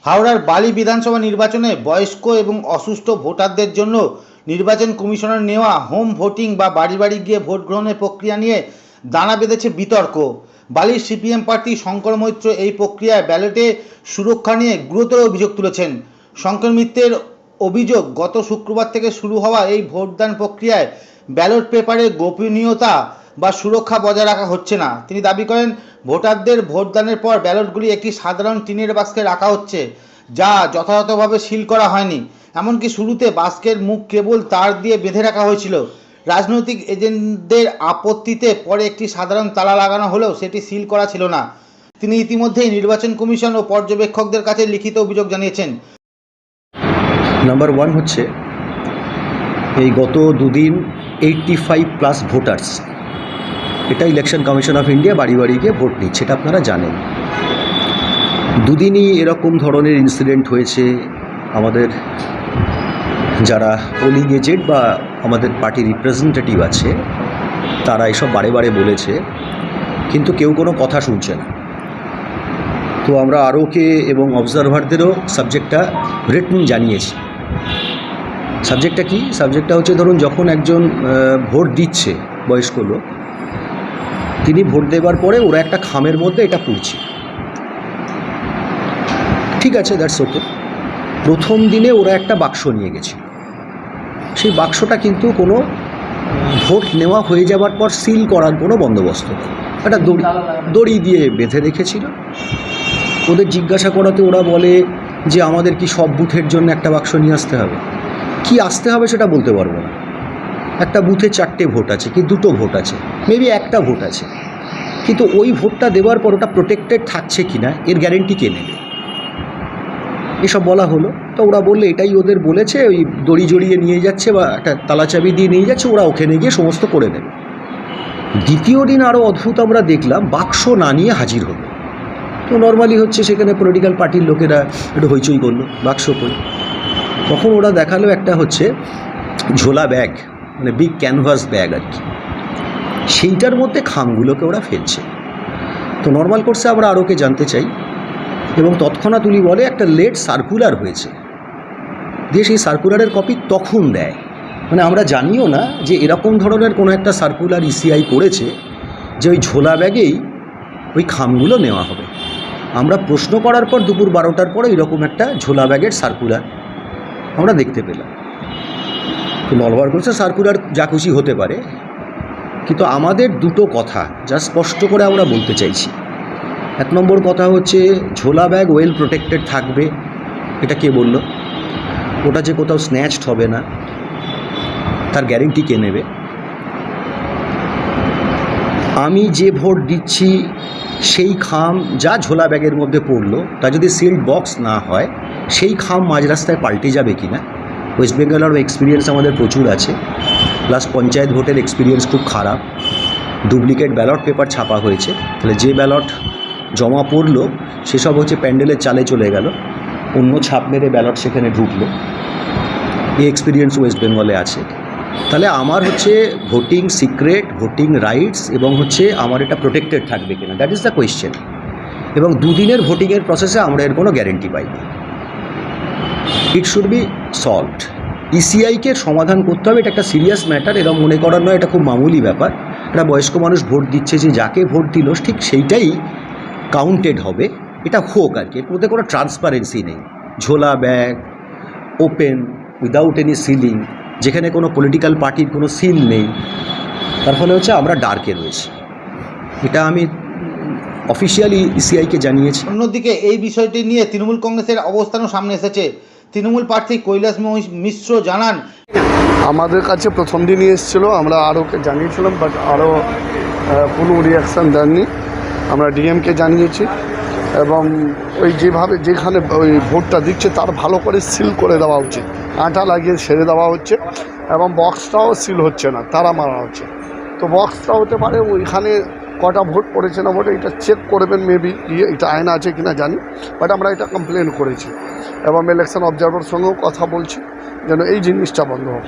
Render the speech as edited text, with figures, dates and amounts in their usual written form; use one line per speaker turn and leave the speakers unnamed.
হাওড়ার বালি বিধানসভা নির্বাচনে বয়স্ক এবং অসুস্থ ভোটারদের জন্য নির্বাচন কমিশনের নেওয়া হোম ভোটিং বা বাড়ি বাড়ি গিয়ে ভোট গ্রহণের প্রক্রিয়া নিয়ে দানা বেঁধেছে বিতর্ক। বালির সিপিএম প্রার্থী শঙ্কর মৈত্র এই প্রক্রিয়ায় ব্যালটে সুরক্ষা নিয়ে গুরুতর অভিযোগ তুলেছেন। শঙ্কর মিত্রের অভিযোগ, গত শুক্রবার থেকে শুরু হওয়া এই ভোটদান প্রক্রিয়ায় ব্যালট পেপারের গোপনীয়তা বা সুরক্ষা বজায় রাখা হচ্ছে না। তিনি দাবি করেন, ভোটারদের ভোটদানের পর ব্যালটগুলি একটি সাধারণ টিনের বাক্সে রাখা হচ্ছে, যা যথাযথভাবে সিল করা হয়নি। এমনকি শুরুতে বাক্সের মুখ কেবল তার দিয়ে বেঁধে রাখা হয়েছিল। রাজনৈতিক এজেন্টদের আপত্তিতে পরে একটি সাধারণ তালা লাগানো হলেও সেটি সিল করা ছিল না। তিনি ইতিমধ্যেই নির্বাচন কমিশন ও পর্যবেক্ষকদের কাছে লিখিত অভিযোগ জানিয়েছেন।
নাম্বার ওয়ান হচ্ছে, এই গত দুদিন 85+ ভোটার্স, এটা ইলেকশন কমিশন অফ ইন্ডিয়া বাড়ি বাড়ি গিয়ে ভোট নিচ্ছে, এটা আপনারা জানেন। দুদিনই এরকম ধরনের ইনসিডেন্ট হয়েছে। আমাদের যারা পোলিং এজেন্ট বা আমাদের পার্টি রিপ্রেজেন্টেটিভ আছে, তারা এসব বারে বারে বলেছে, কিন্তু কেউ কোনো কথা শুনছে না। তো আমরা আরওকে এবং অবজারভারদেরও সাবজেক্টটা রিটন জানিয়েছি। সাবজেক্টটা কি? সাবজেক্টটা হচ্ছে, ধরুন যখন একজন ভোট দিচ্ছে, বয়স্ক লোক, তিনি ভোট দেবার পরে ওরা একটা খামের মধ্যে এটা পুড়ছে, ঠিক আছে, দ্যাটস ওকে। প্রথম দিনে ওরা একটা বাক্স নিয়ে গেছে, সেই বাক্সটা কিন্তু কোনো ভোট নেওয়া হয়ে যাবার পর সিল করার কোনো বন্দোবস্ত নেই, একটা দড়ি দিয়ে বেঁধে রেখেছিল। ওদের জিজ্ঞাসা করাতে ওরা বলে যে আমাদের কি সব বুথের জন্য একটা বাক্স নিয়ে আসতে হবে? কি আসতে হবে সেটা বলতে পারবো না। একটা বুথে 4টে ভোট আছে কি 2টো ভোট আছে, মেবি একটা ভোট আছে, কিন্তু ওই ভোটটা দেওয়ার পর ওটা প্রোটেক্টেড থাকছে কি না এর গ্যারেন্টি কে নেবে? এসব বলা হলো। তো ওরা বললে এটাই ওদের বলেছে, ওই দড়ি জড়িয়ে নিয়ে যাচ্ছে বা একটা তালাচাবি দিয়ে নিয়ে যাচ্ছে, ওরা ওখানে গিয়ে সমস্ত করে নেবে। দ্বিতীয় দিন আরও অদ্ভুত আমরা দেখলাম, বাক্স না নিয়ে হাজির হলো। তো নর্মালি হচ্ছে, সেখানে পলিটিক্যাল পার্টির লোকেরা একটু হইচই করলো, বাক্স করে। তখন ওরা দেখালো একটা হচ্ছে ঝোলা ব্যাগ, মানে বিগ ক্যানভাস ব্যাগ আর কি, সেইটার মধ্যে খামগুলোকে ওরা ফেলছে। তো নর্মাল কোর্সে আমরা আরওকে জানতে চাই, এবং তৎক্ষণাৎ উনি বলে একটা লেট সার্কুলার হয়েছে, দিয়ে সেই সার্কুলারের কপি তখন দেয়। মানে আমরা জানিও না যে এরকম ধরনের কোনো একটা সার্কুলার ইসিআই করেছে যে ওই ঝোলা ব্যাগেই ওই খামগুলো নেওয়া হবে। আমরা প্রশ্ন করার পর দুপুর 12টার পরে এরকম একটা ঝোলা ব্যাগের সার্কুলার আমরা দেখতে পেলাম। তো নলবার করছে সার্কুলার যা খুশি হতে পারে, কিন্তু আমাদের দুটো কথা যা স্পষ্ট করে আমরা বলতে চাইছি। 1 নম্বর কথা হচ্ছে, ঝোলা ব্যাগ ওয়েল প্রোটেক্টেড থাকবে, এটা কে বলল? ওটা যে কোথাও স্ন্যাচড হবে না, তার গ্যারেন্টি কে নেবে? আমি যে ভোট দিচ্ছি সেই খাম যা ঝোলা ব্যাগের মধ্যে পড়লো, তা যদি সিল্ড বক্স না হয়, সেই খাম মাঝ রাস্তায় পাল্টে যাবে কি না? ওয়েস্ট বেঙ্গলের এক্সপিরিয়েন্স আমাদের প্রচুর আছে, প্লাস পঞ্চায়েত ভোটের এক্সপিরিয়েন্স খুব খারাপ। ডুপ্লিকেট ব্যালট পেপার ছাপা হয়েছে, তাহলে যে ব্যালট জমা পড়লো সেসব হচ্ছে প্যান্ডেলের চালে চলে গেল, অন্য ছাপ মেরে ব্যালট সেখানে ঢুকলো। এই এক্সপিরিয়েন্স ওয়েস্ট বেঙ্গলে আছে। তাহলে আমার হচ্ছে ভোটিং সিক্রেট, ভোটিং রাইটস, এবং হচ্ছে আমার এটা প্রোটেক্টেড থাকবে কিনা, দ্যাট ইজ দ্য কোয়েশ্চেন। এবং দুদিনের ভোটিংয়ের প্রসেসে আমরা এর কোনো গ্যারেন্টি পাইনি। It should be solved. ইসিআইকে সমাধান করতে হবে, এটা একটা সিরিয়াস ম্যাটার। এরকম মনে করার নয় এটা খুব মামুলি ব্যাপার। একটা বয়স্ক মানুষ ভোট দিচ্ছে, যে যাকে ভোট দিল ঠিক সেইটাই কাউন্টেড হবে, এটা হোক আর কি। এর মধ্যে কোনো ট্রান্সপারেন্সি নেই। ঝোলা bag open without any ceiling, যেখানে কোনো পলিটিক্যাল পার্টির কোনো সিল নেই, তার ফলে হচ্ছে আমরা ডার্কে রয়েছি। এটা আমি অফিসিয়ালি ইসিআইকে জানিয়েছি।
অন্যদিকে এই বিষয়টি নিয়ে তৃণমূল কংগ্রেসের অবস্থানও সামনে এসেছে। তৃণমূল প্রার্থী কৈলাস মিশ্র জানান,
আমাদের কাছে প্রথম দিনই এসেছিলো, আমরা আরওকে জানিয়েছিলাম, বাট আরও কোনো রিয়াকশান দেননি। আমরা ডিএমকে জানিয়েছি, এবং ওই যেখানে ওই ভোটটা দিচ্ছে তার ভালো করে সিল করে দেওয়া উচিত, আঠা লাগিয়ে সেরে দেওয়া হচ্ছে, এবং বক্সটাও সিল হচ্ছে না, তারা মারা হচ্ছে। তো বক্সটা হতে পারে ওইখানে কটা ভোট পড়েছে না ভোটে, এটা চেক করবেন মেবি, এটা আয়না আছে কিনা জানি, বাট আমরা এটা কমপ্লেন করেছি, এবং ইলেকশন অবজারভার সঙ্গেও কথা বলছি যেন এই জিনিসটা বন্ধ হোক।